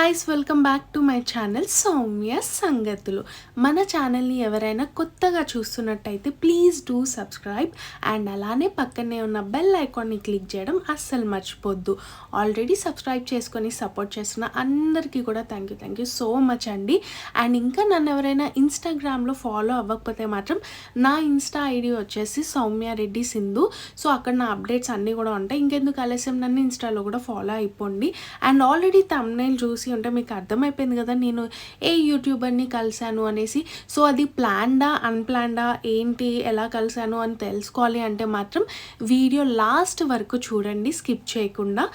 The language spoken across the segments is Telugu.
Guys welcome back to my channel Soumya సంగతులు. మన ఛానల్ని ఎవరైనా కొత్తగా చూస్తున్నట్టయితే ప్లీజ్ డూ సబ్స్క్రైబ్ అండ్ అలానే పక్కనే ఉన్న బెల్ ఐకాన్ని క్లిక్ చేయడం అస్సలు మర్చిపోద్దు. ఆల్రెడీ సబ్స్క్రైబ్ చేసుకొని సపోర్ట్ చేస్తున్న అందరికీ కూడా థ్యాంక్ యూ సో మచ్ అండి. అండ్ ఇంకా నన్ను ఎవరైనా ఇన్స్టాగ్రామ్లో ఫాలో అవ్వకపోతే మాత్రం నా ఇన్స్టా ఐడి వచ్చేసి సౌమ్య రెడ్డి సింధు. సో అక్కడ నా అప్డేట్స్ అన్నీ కూడా ఉంటాయి. ఇంకెందుకు ఆలస్యం, నన్ను ఇన్స్టాలో కూడా ఫాలో అయిపోండి. అండ్ ఆల్రెడీ థంబ్నెయిల్ చూసి ఉంటే మీకు అర్థమైపోయింది కదా నేను ఏ యూట్యూబర్ని కలిశాను అనేసి. సో అది ప్లాన్డా అన్ప్లాన్డా ఏంటి, ఎలా కలిశాను అని తెలుసుకోవాలి అంటే మాత్రం వీడియో లాస్ట్ వరకు చూడండి, స్కిప్ చేయకుండా.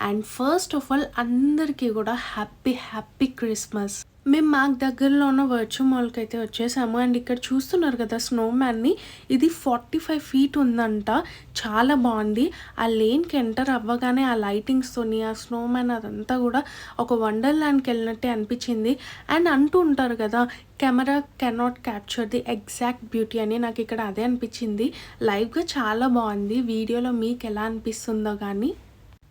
అండ్ ఫస్ట్ ఆఫ్ ఆల్ అందరికీ కూడా హ్యాపీ క్రిస్మస్. మేము మాకు దగ్గరలో ఉన్న వర్చువల్ మాల్కి అయితే వచ్చేసాము. అండ్ ఇక్కడ చూస్తున్నారు కదా స్నోమ్యాన్ని, ఇది 45 feet ఉందంట. చాలా బాగుంది. ఆ లేన్కి ఎంటర్ అవ్వగానే ఆ లైటింగ్స్తోని ఆ స్నోమ్యాన్ అదంతా కూడా ఒక వండర్ల్యాండ్కి వెళ్ళినట్టే అనిపించింది. అండ్ అంటూ ఉంటారు కదా camera cannot capture the exact beauty అని, నాకు ఇక్కడ అదే అనిపించింది. లైవ్గా చాలా బాగుంది. వీడియోలో మీకు ఎలా అనిపిస్తుందో కానీ.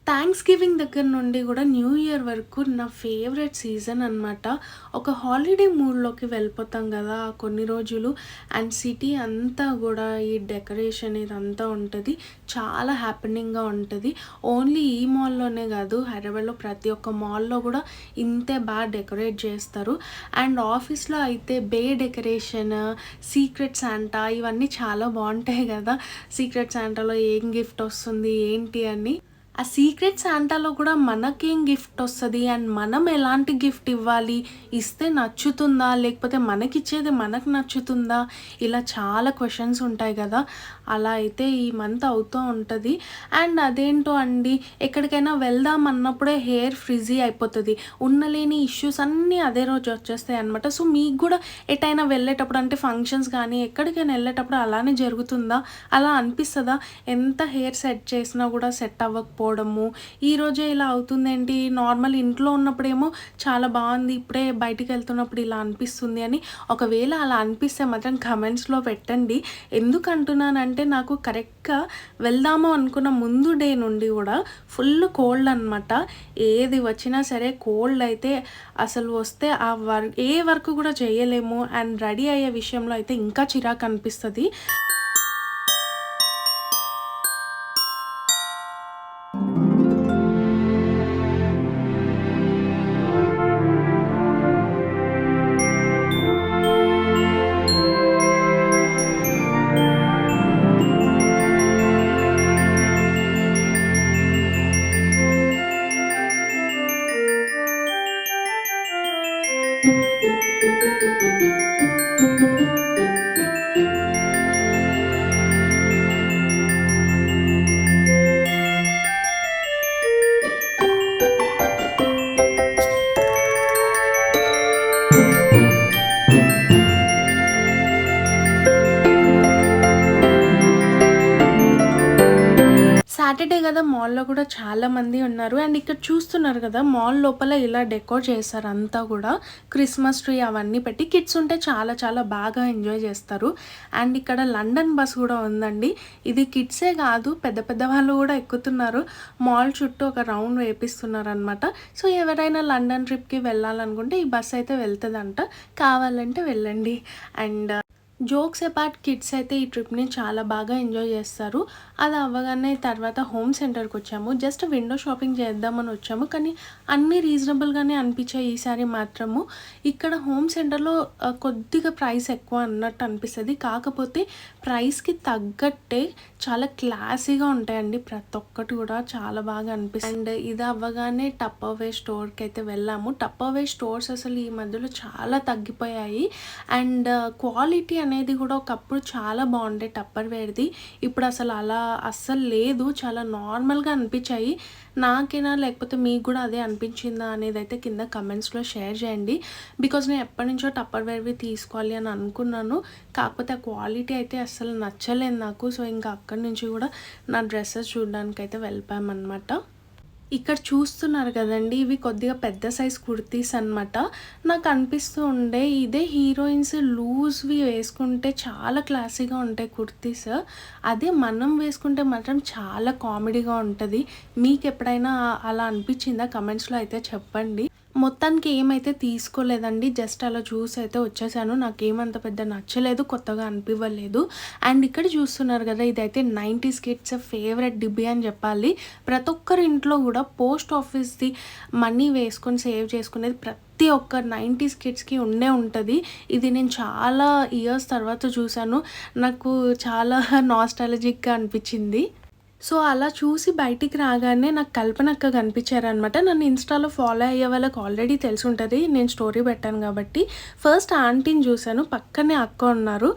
థ్యాంక్స్ గివింగ్ దగ్గర నుండి కూడా న్యూ ఇయర్ వరకు నా ఫేవరెట్ సీజన్ అనమాట. ఒక హాలిడే మూడ్లోకి వెళ్ళిపోతాం కదా కొన్ని రోజులు. అండ్ సిటీ అంతా కూడా ఈ డెకరేషన్ ఇదంతా ఉంటుంది, చాలా హ్యాపెనింగ్గా ఉంటుంది. ఓన్లీ ఈ మాల్లోనే కాదు, హైదరాబాద్లో ప్రతి ఒక్క మాల్లో కూడా ఇంతే బాగా డెకరేట్ చేస్తారు. అండ్ ఆఫీస్లో అయితే బే డెకరేషన్, సీక్రెట్ శాంటా ఇవన్నీ చాలా బాగుంటాయి కదా. సీక్రెట్ శాంటాలో ఏం గిఫ్ట్ వస్తుంది ఏంటి అని, ఆ సీక్రెట్ శాంటాలో కూడా మనకేం గిఫ్ట్ వస్తుంది అండ్ మనం ఎలాంటి గిఫ్ట్ ఇవ్వాలి, ఇస్తే నచ్చుతుందా లేకపోతే మనకిచ్చేది మనకు నచ్చుతుందా, ఇలా చాలా క్వశ్చన్స్ ఉంటాయి కదా. అలా అయితే ఈ మంత్ అవుతూ ఉంటుంది. అండ్ అదేంటో అండి, ఎక్కడికైనా వెళ్దాం అన్నప్పుడే హెయిర్ ఫ్రిజీ అయిపోతుంది, ఉన్నలేని ఇష్యూస్ అన్నీ అదే రోజు వచ్చేస్తాయి అనమాట. సో మీకు కూడా ఎటైనా వెళ్ళేటప్పుడు అంటే ఫంక్షన్స్ కానీ ఎక్కడికైనా వెళ్ళేటప్పుడు అలానే జరుగుతుందా, అలా అనిపిస్తుందా? ఎంత హెయిర్ సెట్ చేసినా కూడా సెట్ అవ్వకపోవడము, ఈరోజే ఇలా అవుతుందేంటి, నార్మల్ ఇంట్లో ఉన్నప్పుడేమో చాలా బాగుంది, ఇప్పుడే బయటికి వెళ్తున్నప్పుడు ఇలా అనిపిస్తుంది అని. ఒకవేళ అలా అనిపిస్తే మాత్రం కమెంట్స్లో పెట్టండి. ఎందుకు అంటున్నానంటే నాకు కరెక్ట్గా వెళ్దాము అనుకున్న ముందు డే నుండి కూడా ఫుల్ కోల్డ్ అనమాట. ఏది వచ్చినా సరే కోల్డ్ అయితే అసలు వస్తే ఆ ఏ వర్క్ కూడా చేయలేము. అండ్ రెడీ అయ్యే విషయంలో అయితే ఇంకా చిరాకు అనిపిస్తుంది. సాటర్డే కదా, మాల్లో కూడా చాలా మంది ఉన్నారు. అండ్ ఇక్కడ చూస్తున్నారు కదా మాల్ లోపల ఇలా డెకోర్ చేస్తారు అంతా కూడా, క్రిస్మస్ ట్రీ అవన్నీ పెట్టి. కిడ్స్ ఉంటే చాలా బాగా ఎంజాయ్ చేస్తారు. అండ్ ఇక్కడ లండన్ బస్ కూడా ఉందండి. ఇది కిడ్సే కాదు, పెద్ద వాళ్ళు కూడా ఎక్కుతున్నారు. మాల్ చుట్టూ ఒక రౌండ్ వేపిస్తున్నారు అనమాట. సో ఎవరైనా లండన్ ట్రిప్కి వెళ్ళాలనుకుంటే ఈ బస్ అయితే వెళ్తుందంట, కావాలంటే వెళ్ళండి. అండ్ జోక్స్ అపార్ట్, కిడ్స్ అయితే ఈ ట్రిప్ని చాలా బాగా ఎంజాయ్ చేస్తారు. అది అవ్వగానే తర్వాత హోమ్ సెంటర్కి వచ్చాము. జస్ట్ విండో షాపింగ్ చేద్దామని వచ్చాము, కానీ అన్నీ రీజనబుల్గానే అనిపించాయి ఈసారి మాత్రము. ఇక్కడ హోమ్ సెంటర్లో కొద్దిగా ప్రైస్ ఎక్కువ అన్నట్టు అనిపిస్తుంది, కాకపోతే ప్రైస్కి తగ్గట్టే చాలా క్లాసీగా ఉంటాయండి. ప్రతి ఒక్కటి కూడా చాలా బాగా అనిపిస్తుంది. అండ్ ఇది అవ్వగానే టప్పర్వేర్ స్టోర్కి అయితే వెళ్ళాము. టప్పర్వేర్ స్టోర్స్ అసలు ఈ మధ్యలో చాలా తగ్గిపోయాయి. అండ్ క్వాలిటీ అనేది కూడా ఒకప్పుడు చాలా బాగుండే టప్పర్వేర్ది, ఇప్పుడు అసలు అలా అస్సలు లేదు. చాలా నార్మల్గా అనిపించాయి. నాకేనా లేకపోతే మీకు కూడా అదే అనిపించిందా అనేది అయితే కింద కమెంట్స్లో షేర్ చేయండి. బికాజ్ నేను ఎప్పటి నుంచో టప్పర్వేర్వి తీసుకోవాలి అని అనుకున్నాను, కాకపోతే ఆ క్వాలిటీ అయితే అస్సలు నచ్చలేదు నాకు. సో ఇంకా అక్కడి నుంచి కూడా నా డ్రెస్సెస్ చూడడానికి అయితే వెళ్ళిపోయామన్నమాట. ఇక్కడ చూస్తున్నారు కదండి, ఇవి కొద్దిగా పెద్ద సైజ్ కుర్తీస్ అనమాట. నాకు అనిపిస్తూ ఉండే ఇదే హీరోయిన్స్ లూజ్వి వేసుకుంటే చాలా క్లాసీగా ఉంటాయి కుర్తీస్, అదే మనం వేసుకుంటే మాత్రం చాలా కామెడీగా ఉంటుంది. మీకు ఎప్పుడైనా అలా అనిపించిందా? కమెంట్స్లో అయితే చెప్పండి. మొత్తానికి ఏమైతే తీసుకోలేదండి. జస్ట్ అలా చూసి అయితే వచ్చేసాను. నాకేమంత పెద్ద నచ్చలేదు. కొత్తగా అనిపివ్వలేదు. అండ్ ఇక్కడ చూస్తున్నారు కదా! ఇదైతే 90s కిడ్స్ ఫేవరెట్ డిబ్బీ అని చెప్పాలి. ప్రతి ఒక్కరి ఇంట్లో కూడా పోస్ట్ ఆఫీస్‌ది మనీ వేసుకొని సేవ్ చేసుకునేది ప్రతి ఒక్క 90s కిడ్స్‌కి ఉండే ఉంటది. ఇది నేను చాలా ఇయర్స్ తర్వాత చూసాను. నాకు చాలా నాస్టాల్జిక్‌గా అనిపించింది. సో, అలా చూసి బయటికి రాగానే నాకు కల్పన అక్క కనిపించారనమాట. నన్ను ఇన్‌స్టాలో ఫాలో అయ్యే వాళ్ళకి ఆల్రెడీ తెలిసుంటది. నేను స్టోరీ పెట్టాను కాబట్టి. ఫస్ట్ ఆంటీని చూసాను. పక్కనే అక్క ఉన్నారు.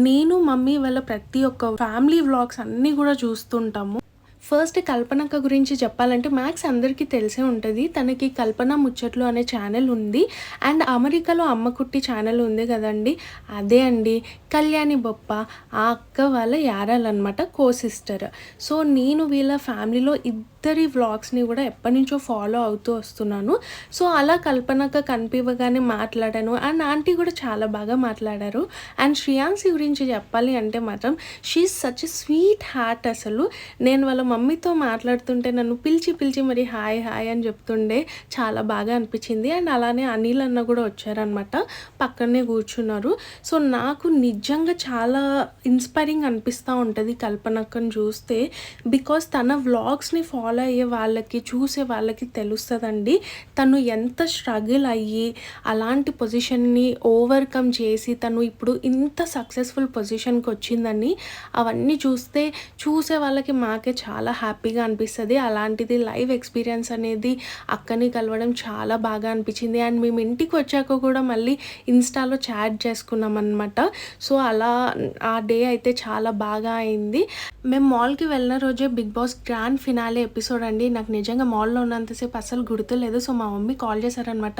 నేను, మమ్మీ వాళ్ళ ప్రతి ఒక్క ఫ్యామిలీ వ్లాగ్స్ అన్నీ కూడా చూస్తుంటాము. ఫస్ట్ కల్పనక్క గురించి చెప్పాలంటే మ్యాక్స్ అందరికీ తెలిసే ఉంటది. తనకి 'కల్పన ముచ్చట్లు' అనే ఛానల్ ఉంది. అండ్ అమెరికాలో అమ్మకుట్టి ఛానల్ ఉంది కదండీ! అదే అండి. కళ్యాణి బొప్ప ఆ అక్క వాళ్ళ యారాలనమాట. కో సిస్టర్. సో, నేను వీళ్ళ ఫ్యామిలీలో ఇద్దరి వ్లాగ్స్‌ని కూడా ఎప్పటినుంచో ఫాలో అవుతూ వస్తున్నాను. సో, అలా కల్పనక్క కనిపివ్వగానే మాట్లాడాను. అండ్ ఆంటీ కూడా చాలా బాగా మాట్లాడారు. అండ్ శ్రేయాన్సి గురించి చెప్పాలి అంటే మాత్రం she is such a sweet heart అసలు. నేను వాళ్ళ మమ్మీతో మాట్లాడుతుంటే నన్ను పిలిచి మరి హాయ్ అని చెప్తుండే. చాలా బాగా అనిపించింది. అండ్ అలానే అనిల్ అన్న కూడా వచ్చారనమాట. పక్కనే కూర్చున్నారు. సో, నాకు నిజంగా చాలా ఇన్స్పైరింగ్ అనిపిస్తూ ఉంటుంది కల్పనక్కని చూస్తే. బికాస్ తన వ్లాగ్స్ని ఫాలో అయ్యే వాళ్ళకి, చూసే వాళ్ళకి తెలుస్తుందండి తను ఎంత స్ట్రగుల్ అయ్యి అలాంటి పొజిషన్ని ఓవర్కమ్ చేసి తను ఇప్పుడు ఇంత సక్సెస్ఫుల్ పొజిషన్కి వచ్చిందని. అవన్నీ చూసే వాళ్ళకి మాకే చాలా హ్యాపీగా అనిపిస్తుంది. అలాంటిది లైవ్ ఎక్స్పీరియన్స్ అనేది అక్కని కలవడం చాలా బాగా అనిపించింది. అండ్ మేము ఇంటికి వచ్చాక కూడా మళ్ళీ ఇన్‌స్టాలో చాట్ చేసుకున్నాం అనమాట. సో, అలా ఆ డే అయితే చాలా బాగా అయింది. మేము మాల్‌కి వెళ్ళిన రోజే 'Bigg Boss' grand finale episode అండి. నాకు నిజంగా మాల్‌లో ఉన్నంతసేపు అస్సలు గుర్తులేదు. సో, మా మమ్మీ కాల్ చేశారనమాట.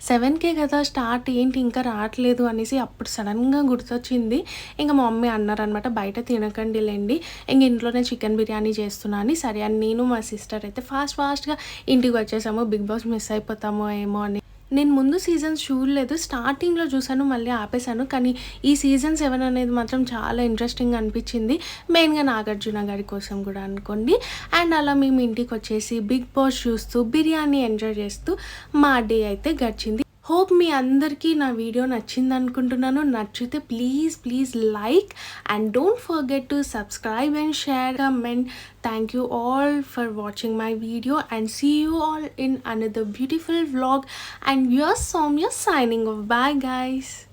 7కే కదా స్టార్ట్, ఏంటి ఇంకా రావట్లేదు అనేసి. అప్పుడు సడన్గా గుర్తొచ్చింది. ఇంక మా మమ్మీ అన్నారనమాట, బయట తినకండి లేండి, ఇంక ఇంట్లోనే చికెన్ బిర్యానీ చేస్తున్నా అని. సరే అని నేను మా సిస్టర్ అయితే ఫాస్ట్‌గా ఇంటికి వచ్చేసాము. 'బిగ్ బాస్' మిస్ అయిపోతామో ఏమో అని. నేను ముందు సీజన్స్ చూడలేదు. స్టార్టింగ్‌లో చూసాను, మళ్ళీ ఆపేసాను. కానీ ఈ సీజన్ 7 అనేది మాత్రం చాలా ఇంట్రెస్టింగ్‌గా అనిపించింది. మెయిన్‌గా నాగార్జున గారి కోసం కూడా అనుకోండి. అండ్ అలా మేము ఇంటికి వచ్చేసి 'బిగ్ బాస్' చూస్తూ బిర్యానీ ఎంజాయ్ చేస్తూ మా డే అయితే గడిచింది. హోప్ మీ అందరికీ నా వీడియో నచ్చిందనుకుంటున్నాను. నచ్చితే please like and don't forget to subscribe and share, comment. Thank you all for watching my video and see you all in another beautiful vlog. And yours Soumya signing off. Bye guys.